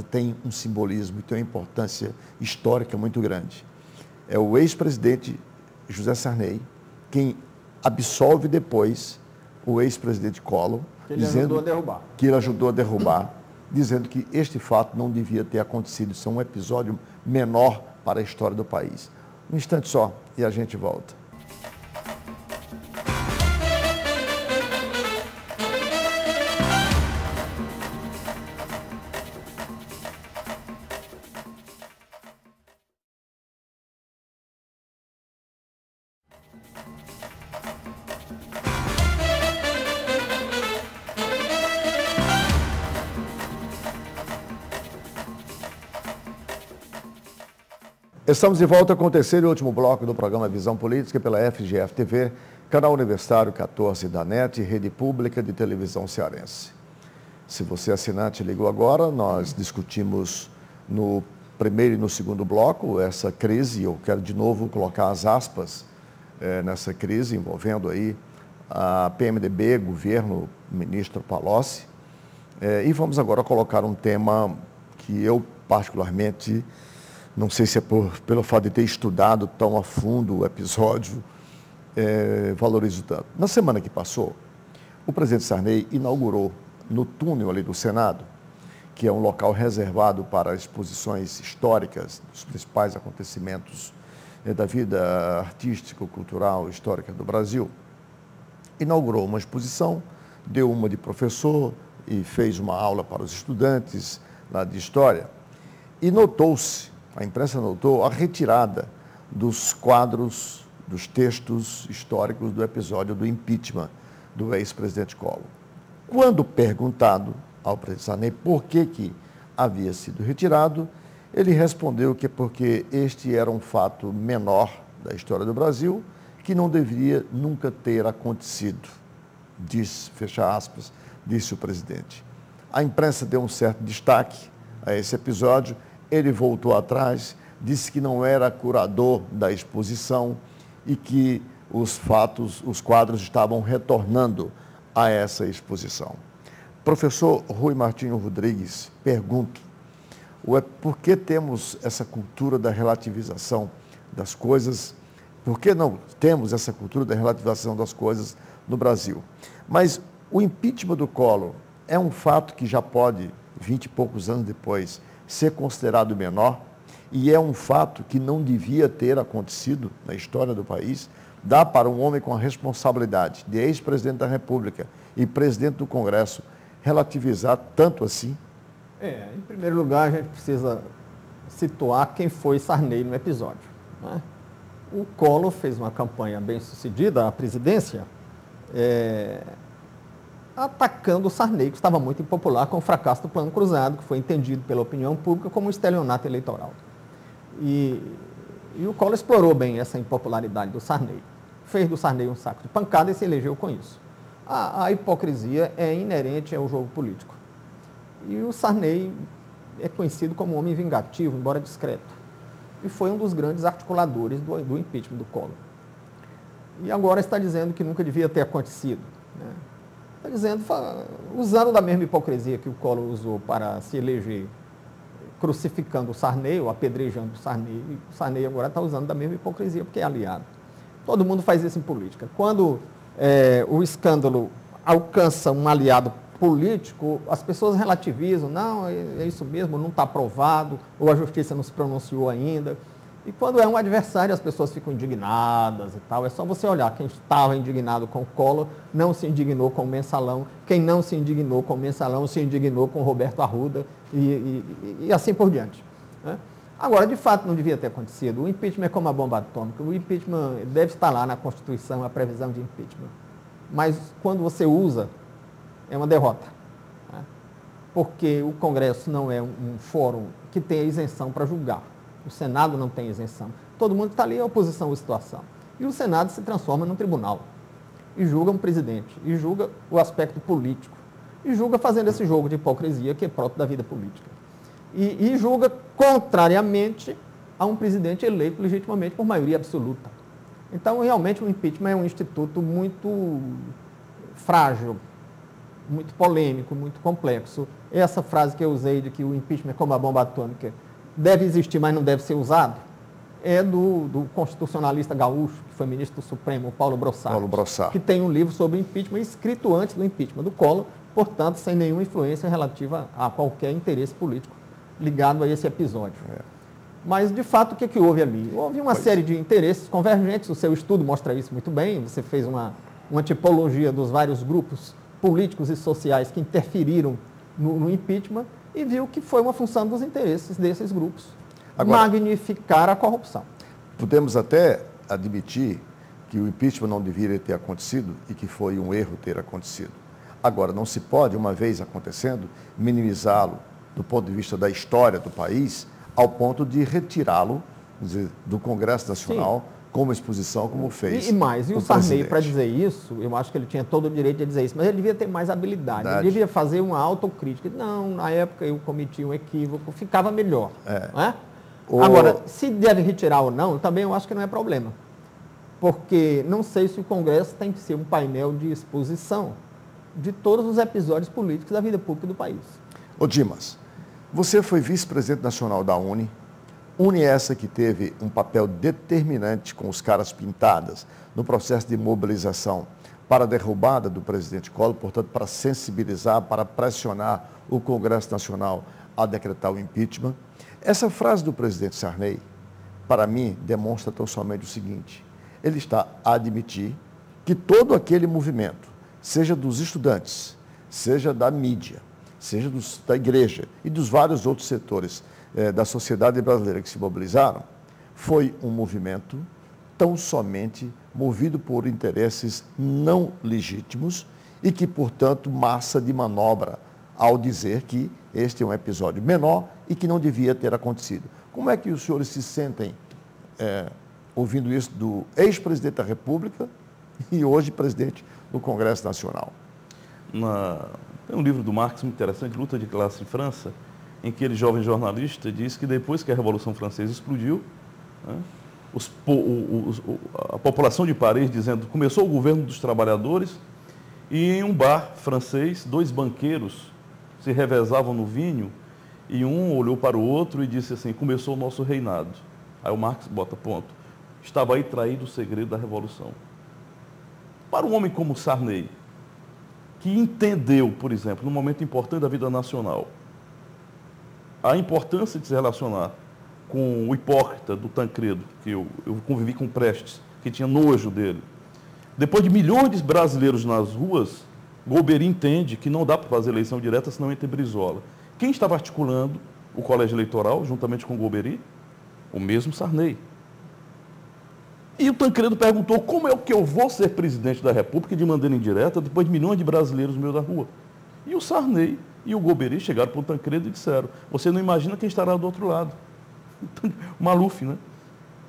tem um simbolismo e tem uma importância histórica muito grande. É o ex-presidente José Sarney quem absolve depois o ex-presidente Collor, dizendo que ele ajudou a derrubar, dizendo que este fato não devia ter acontecido. Isso é um episódio menor para a história do país. Um instante só e a gente volta. Estamos de volta com o terceiro e último bloco do programa Visão Política pela FGF-TV, canal universitário 14 da NET e rede pública de televisão cearense. Se você é assinante ligou agora, nós discutimos no primeiro e no segundo bloco essa crise, eu quero de novo colocar as aspas nessa crise envolvendo aí a PMDB, governo, ministro Palocci, e vamos agora colocar um tema que eu particularmente... Não sei se é pelo fato de ter estudado tão a fundo o episódio, valorizo tanto. Na semana que passou, o presidente Sarney inaugurou no túnel ali do Senado, que é um local reservado para exposições históricas dos principais acontecimentos da vida artística, cultural, histórica do Brasil, inaugurou uma exposição, deu uma de professor e fez uma aula para os estudantes lá de história, e notou-se, a imprensa notou a retirada dos quadros, dos textos históricos do episódio do impeachment do ex-presidente Collor. Quando perguntado ao presidente Sarney por que havia sido retirado, ele respondeu que porque este era um fato menor da história do Brasil, que não deveria nunca ter acontecido, disse, fecha aspas, disse o presidente. A imprensa deu um certo destaque a esse episódio, ele voltou atrás, disse que não era curador da exposição e que os fatos, os quadros estavam retornando a essa exposição. Professor Rui Martinho Rodrigues, pergunto, por que temos essa cultura da relativização das coisas? Por que não temos essa cultura da relativização das coisas no Brasil? Mas o impeachment do Collor é um fato que já pode, 20 e poucos anos depois, ser considerado menor, e é um fato que não devia ter acontecido na história do país. Dá para um homem com a responsabilidade de ex-presidente da República e presidente do Congresso relativizar tanto assim? Em primeiro lugar, a gente precisa situar quem foi Sarney no episódio, né? O Collor fez uma campanha bem-sucedida à presidência, atacando o Sarney, que estava muito impopular com o fracasso do Plano Cruzado, que foi entendido pela opinião pública como um estelionato eleitoral. E o Collor explorou bem essa impopularidade do Sarney. Fez do Sarney um saco de pancada e se elegeu com isso. A hipocrisia é inerente ao jogo político. E o Sarney é conhecido como um homem vingativo, embora discreto. E foi um dos grandes articuladores do impeachment do Collor. E agora está dizendo que nunca devia ter acontecido, né? Está dizendo, usando da mesma hipocrisia que o Collor usou para se eleger, crucificando o Sarney, ou apedrejando o Sarney agora está usando da mesma hipocrisia, porque é aliado. Todo mundo faz isso em política. Quando o escândalo alcança um aliado político, as pessoas relativizam, não, é isso mesmo, não está aprovado, ou a justiça não se pronunciou ainda. E quando é um adversário, as pessoas ficam indignadas e tal. É só você olhar, quem estava indignado com o Collor não se indignou com o Mensalão, quem não se indignou com o Mensalão se indignou com o Roberto Arruda e assim por diante, né? Agora, de fato, não devia ter acontecido. O impeachment é como a bomba atômica. O impeachment deve estar lá na Constituição, a previsão de impeachment. Mas quando você usa, é uma derrota, né? Porque o Congresso não é um fórum que tenha isenção para julgar. O Senado não tem isenção. Todo mundo que está ali é oposição à situação. E o Senado se transforma num tribunal. E julga um presidente. E julga o aspecto político. E julga fazendo esse jogo de hipocrisia que é próprio da vida política. E julga contrariamente a um presidente eleito legitimamente por maioria absoluta. Então, realmente, o impeachment é um instituto muito frágil, muito polêmico, muito complexo. Essa frase que eu usei de que o impeachment é como a bomba atômica, deve existir, mas não deve ser usado, é do constitucionalista gaúcho, que foi ministro do Supremo, Paulo Brossard, que tem um livro sobre impeachment escrito antes do impeachment do Collor, portanto, sem nenhuma influência relativa a qualquer interesse político ligado a esse episódio. Mas, de fato, o que houve ali? Houve uma série de interesses convergentes, o seu estudo mostra isso muito bem, você fez uma tipologia dos vários grupos políticos e sociais que interferiram no impeachment, e viu que foi uma função dos interesses desses grupos. Agora, magnificar a corrupção. Podemos até admitir que o impeachment não deveria ter acontecido e que foi um erro ter acontecido. Agora, não se pode, uma vez acontecendo, minimizá-lo do ponto de vista da história do país, ao ponto de retirá-lo do Congresso Nacional. Sim. Como exposição, como fez. E o Sarney, para dizer isso, eu acho que ele tinha todo o direito de dizer isso, mas ele devia ter mais habilidade, ele devia fazer uma autocrítica. Não, na época eu cometi um equívoco, ficava melhor. Né? Agora, se deve retirar ou não, também eu acho que não é problema. Porque não sei se o Congresso tem que ser um painel de exposição de todos os episódios políticos da vida pública do país. Ô Dimas, você foi vice-presidente nacional da UNE, essa que teve um papel determinante com os caras pintadas no processo de mobilização para a derrubada do presidente Collor, portanto, para sensibilizar, para pressionar o Congresso Nacional a decretar o impeachment. Essa frase do presidente Sarney, para mim, demonstra tão somente o seguinte: ele está a admitir que todo aquele movimento, seja dos estudantes, seja da mídia, seja da igreja e dos vários outros setores da sociedade brasileira que se mobilizaram, foi um movimento tão somente movido por interesses não legítimos e que, portanto, massa de manobra ao dizer que este é um episódio menor e que não devia ter acontecido. Como é que os senhores se sentem ouvindo isso do ex-presidente da República e hoje presidente do Congresso Nacional. Tem um livro do Marx muito interessante, Luta de Classe em França, em que ele, jovem jornalista, diz que depois que a Revolução Francesa explodiu, né, a população de Paris dizendo começou o governo dos trabalhadores e em um bar francês, 2 banqueiros se revezavam no vinho e um olhou para o outro e disse assim, começou o nosso reinado. Aí o Marx bota ponto. Estava aí traído o segredo da Revolução. Para um homem como Sarney, que entendeu, por exemplo, num momento importante da vida nacional, a importância de se relacionar com o hipócrita do Tancredo, que eu convivi com Prestes, que tinha nojo dele. Depois de milhões de brasileiros nas ruas, Golbery entende que não dá para fazer eleição direta senão entre Brizola. Quem estava articulando o colégio eleitoral, juntamente com Golbery? O mesmo Sarney. E o Tancredo perguntou como é que eu vou ser presidente da República de maneira indireta depois de milhões de brasileiros no meio da rua. E o Sarney e o Golbery chegaram para o Tancredo e disseram, você não imagina quem estará do outro lado. Maluf, né?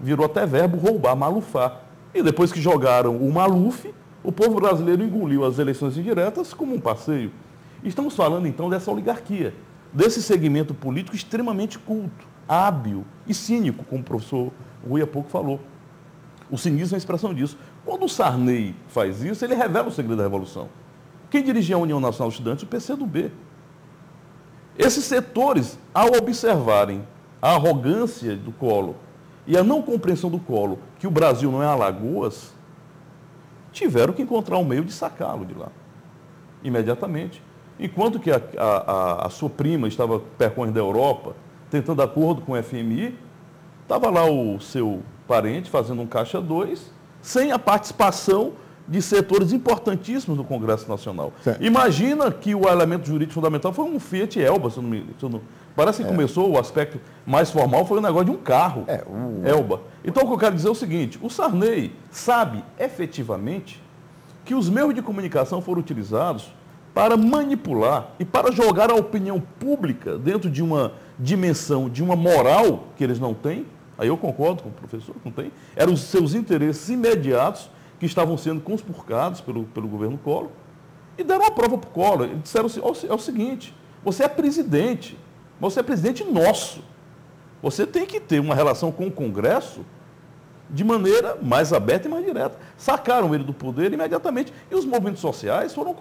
Virou até verbo roubar, malufar. E depois que jogaram o Maluf, o povo brasileiro engoliu as eleições indiretas como um passeio. Estamos falando então dessa oligarquia, desse segmento político extremamente culto, hábil e cínico, como o professor Rui há pouco falou. O cinismo é a expressão disso. Quando o Sarney faz isso, ele revela o segredo da Revolução. Quem dirigia a União Nacional dos Estudantes? O PCdoB. Esses setores, ao observarem a arrogância do Collor e a não compreensão do Collor que o Brasil não é Alagoas, tiveram que encontrar um meio de sacá-lo de lá, imediatamente. Enquanto que a sua prima estava percorrendo a Europa, tentando acordo com o FMI, estava lá o seu parente fazendo um caixa 2, sem a participação de setores importantíssimos do Congresso Nacional. Certo. Imagina que o elemento jurídico fundamental foi um Fiat Elba, parece que começou o aspecto mais formal, foi o negócio de um carro, Elba. Então o que eu quero dizer é o seguinte, o Sarney sabe efetivamente que os meios de comunicação foram utilizados para manipular e para jogar a opinião pública dentro de uma dimensão, de uma moral que eles não têm, aí eu concordo com o professor, não tem, eram os seus interesses imediatos que estavam sendo conspurcados pelo governo Collor, e deram a prova para o Collor. Eles disseram assim, é o seguinte, você é presidente nosso. Você tem que ter uma relação com o Congresso de maneira mais aberta e mais direta. Sacaram ele do poder imediatamente. E os movimentos sociais foram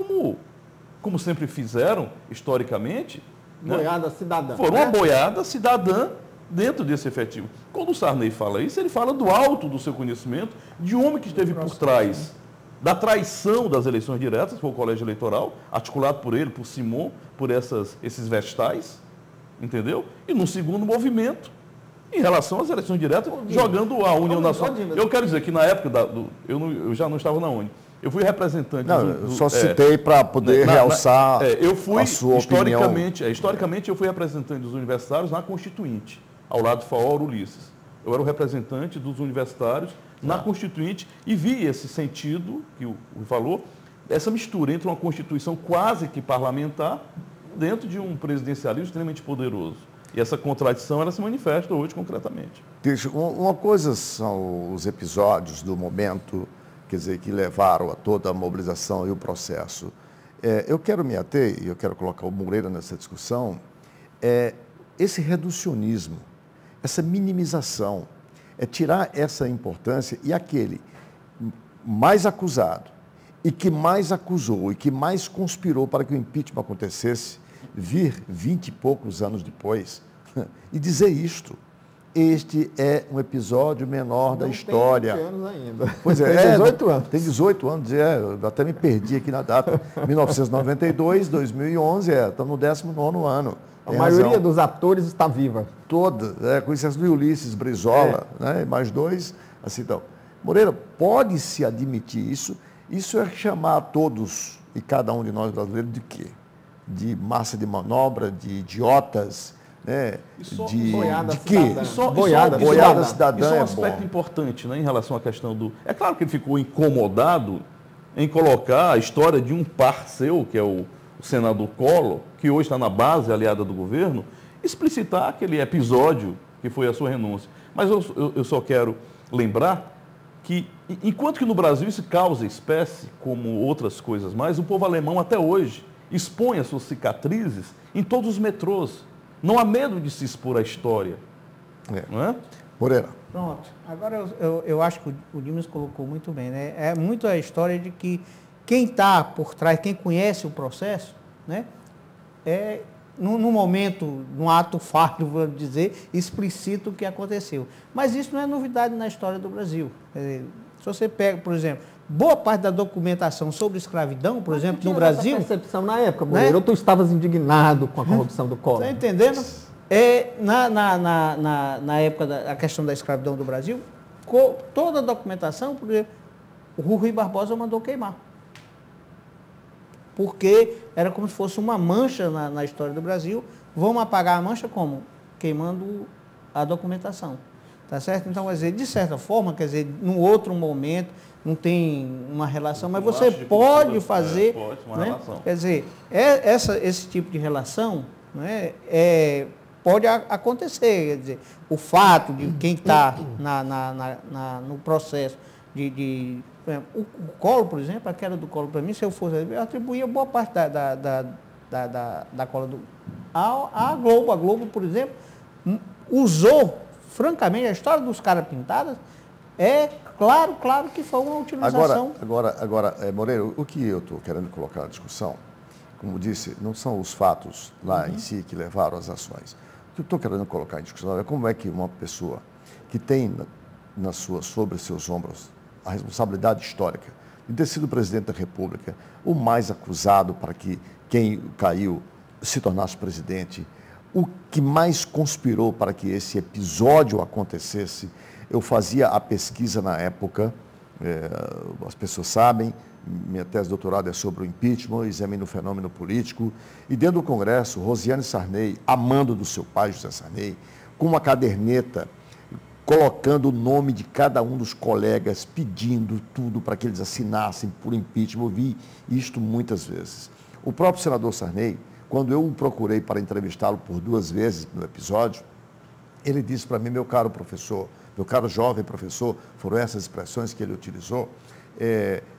como sempre fizeram, historicamente. Boiada cidadã. Foram uma boiada cidadã dentro desse efetivo. Quando o Sarney fala isso, ele fala do alto do seu conhecimento, de um homem que esteve por trás da traição das eleições diretas, foi o colégio eleitoral, articulado por ele, por Simon, por esses vestais, entendeu? E no segundo movimento, em relação às eleições diretas, jogando a União Nacional. Eu quero dizer que na época, eu já não estava na Uni, eu fui representante... eu só citei para poder realçar a sua opinião. Historicamente, eu fui representante dos universitários na Constituinte, ao lado de Faor Ulisses. Eu era o representante dos universitários na Constituinte e vi esse sentido que o Rui falou, essa mistura entre uma Constituição quase que parlamentar dentro de um presidencialismo extremamente poderoso. E essa contradição, ela se manifesta hoje concretamente. Uma coisa são os episódios do momento, quer dizer, que levaram a toda a mobilização e o processo. Eu quero me ater, e eu quero colocar o Moreira nessa discussão, esse reducionismo, essa minimização, tirar essa importância e aquele mais acusado e que mais acusou e que mais conspirou para que o impeachment acontecesse, vir 20 e poucos anos depois e dizer isto. Este é um episódio menor da história. Tem 20 anos ainda. Pois tem 18 anos. Tem 18 anos, eu até me perdi aqui na data. 1992, 2011, estamos no 19º ano. A maioria dos atores está viva. Toda, com excesso do Ulisses, Brizola, né, mais 2, assim então. Moreira, pode-se admitir isso? Isso é chamar a todos e cada um de nós brasileiros de quê? De massa de manobra, de idiotas, né? Boiada de quê? boiada cidadã. Isso é um aspecto importante, né, em relação à questão do... É claro que ele ficou incomodado em colocar a história de um par seu, que é o senador Collor, que hoje está na base aliada do governo, explicitar aquele episódio que foi a sua renúncia. Mas eu só quero lembrar que, enquanto que no Brasil isso causa espécie, como outras coisas mais, o povo alemão até hoje expõe as suas cicatrizes em todos os metrôs. Não há medo de se expor à história. Não é? Moreira. Pronto. Agora eu acho que o Dimas colocou muito bem, né? É muito a história de que quem está por trás, quem conhece o processo, né? No momento, num ato falho, vamos dizer, explicita o que aconteceu. Mas isso não é novidade na história do Brasil. Se você pega, por exemplo, boa parte da documentação sobre escravidão, por exemplo, no Brasil... Essa percepção na época, Moreira, né? Ou tu estavas indignado com a corrupção do Collor? Está entendendo? Na época da questão da escravidão do Brasil, toda a documentação, por exemplo, o Rui Barbosa mandou queimar. Porque era como se fosse uma mancha na história do Brasil. Vamos apagar a mancha como? Queimando a documentação. Tá certo? Então, quer dizer, de certa forma, quer dizer, num outro momento, não tem uma relação, mas você pode fazer, né? Quer dizer, esse tipo de relação, né, pode acontecer. Quer dizer, o fato de quem está no processo por exemplo, o Collor, por exemplo, a queda do Collor, para mim, se eu fosse, eu atribuía boa parte da cola à Globo. A Globo, por exemplo, usou, francamente, a história dos caras pintadas claro que foi uma utilização. Agora, Moreira, o que eu estou querendo colocar na discussão, como disse, não são os fatos lá em si que levaram às ações. O que eu estou querendo colocar em discussão é como é que uma pessoa que tem sobre seus ombros a responsabilidade histórica de ter sido presidente da República, o mais acusado para que quem caiu se tornasse presidente, o que mais conspirou para que esse episódio acontecesse. Eu fazia a pesquisa na época, as pessoas sabem, minha tese de doutorado é sobre o impeachment, examino o fenômeno político, e dentro do Congresso, Rosiane Sarney, amando do seu pai, José Sarney, com uma caderneta, colocando o nome de cada um dos colegas, pedindo tudo para que eles assinassem por impeachment. Eu vi isto muitas vezes. O próprio senador Sarney, quando eu o procurei para entrevistá-lo por 2 vezes no episódio, ele disse para mim: meu caro professor, meu caro jovem professor, foram essas expressões que ele utilizou,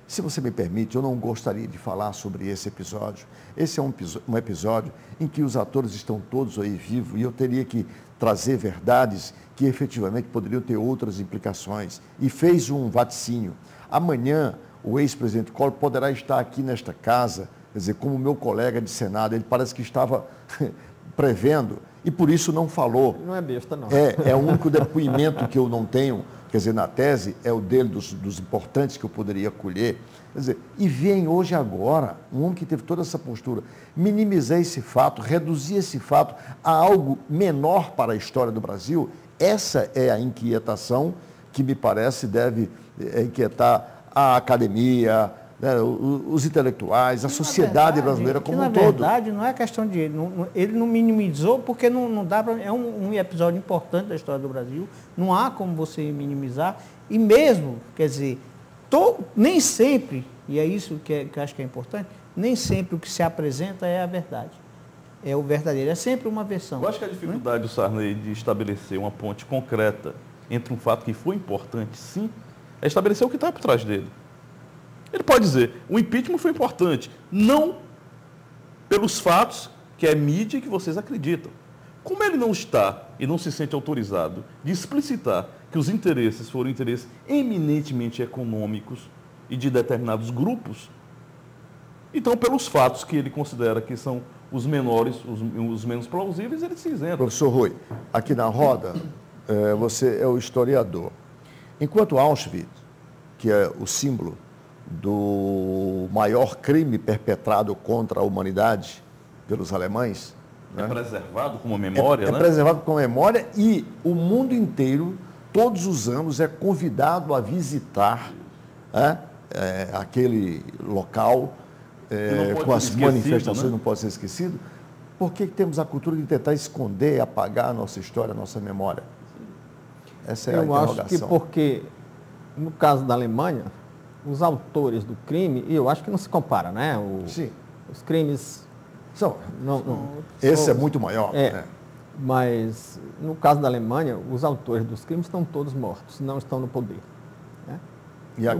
se você me permite, eu não gostaria de falar sobre esse episódio. Esse é um episódio em que os atores estão todos aí vivos e eu teria que trazer verdades que efetivamente poderiam ter outras implicações. E fez um vaticínio. Amanhã, o ex-presidente Collor poderá estar aqui nesta casa, quer dizer, como meu colega de Senado, ele parece que estava prevendo e por isso não falou. Não é besta, não. É o único depoimento que eu não tenho, quer dizer, na tese, é o dele, dos importantes que eu poderia colher. Quer dizer, e vem hoje agora, um homem que teve toda essa postura, minimizar esse fato, reduzir esse fato a algo menor para a história do Brasil. Essa é a inquietação que me parece deve inquietar a academia, né, os intelectuais, a sociedade brasileira como um todo. Na verdade, não é questão de... ele não minimizou porque não dá para... É um episódio importante da história do Brasil, não há como você minimizar. E mesmo, quer dizer, nem sempre, e é isso que eu acho que é importante, nem sempre o que se apresenta é a verdade. É o verdadeiro, é sempre uma versão. Eu acho que a dificuldade do Sarney de estabelecer uma ponte concreta entre um fato que foi importante, sim, é estabelecer o que está por trás dele. Ele pode dizer, o impeachment foi importante, não pelos fatos que é mídia e que vocês acreditam. Como ele não está e não se sente autorizado de explicitar que os interesses foram interesses eminentemente econômicos e de determinados grupos, então, pelos fatos que ele considera que são os menores, os menos plausíveis, ele se isenta. Professor Rui, aqui na roda, você é o historiador. Enquanto Auschwitz, que é o símbolo do maior crime perpetrado contra a humanidade pelos alemães... É preservado como memória, né? É preservado como memória e o mundo inteiro, todos os anos, é convidado a visitar aquele local... com as manifestações, né? Não pode ser esquecido. Por que temos a cultura de tentar esconder, apagar a nossa história, a nossa memória? Essa é a interrogação. Eu acho que porque, no caso da Alemanha, os autores do crime, e eu acho que não se compara, né? Sim. Os crimes... Esse é muito maior. Né? Mas, no caso da Alemanha, os autores dos crimes estão todos mortos, não estão no poder. Né? E aqui...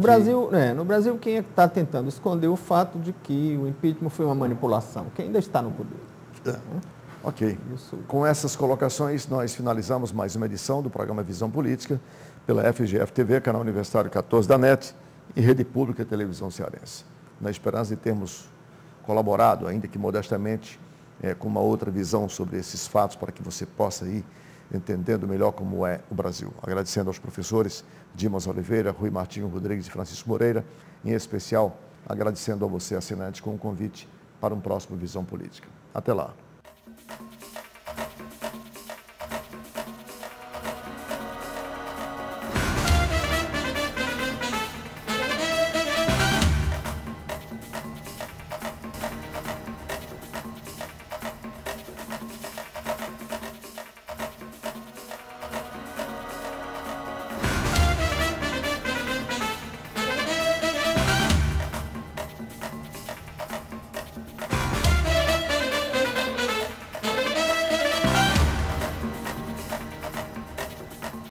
no Brasil, quem é que está tentando esconder o fato de que o impeachment foi uma manipulação? Quem ainda está no poder. Né? Ok. Isso. Com essas colocações, nós finalizamos mais uma edição do programa Visão Política, pela FGF TV, canal Universitário 14 da NET e Rede Pública e Televisão Cearense. Na esperança de termos colaborado, ainda que modestamente, com uma outra visão sobre esses fatos, para que você possa ir entendendo melhor como é o Brasil. Agradecendo aos professores Dimas Oliveira, Rui Martinho Rodrigues e Francisco Moreira, em especial agradecendo a você, assinante, com o convite para um próximo Visão Política. Até lá.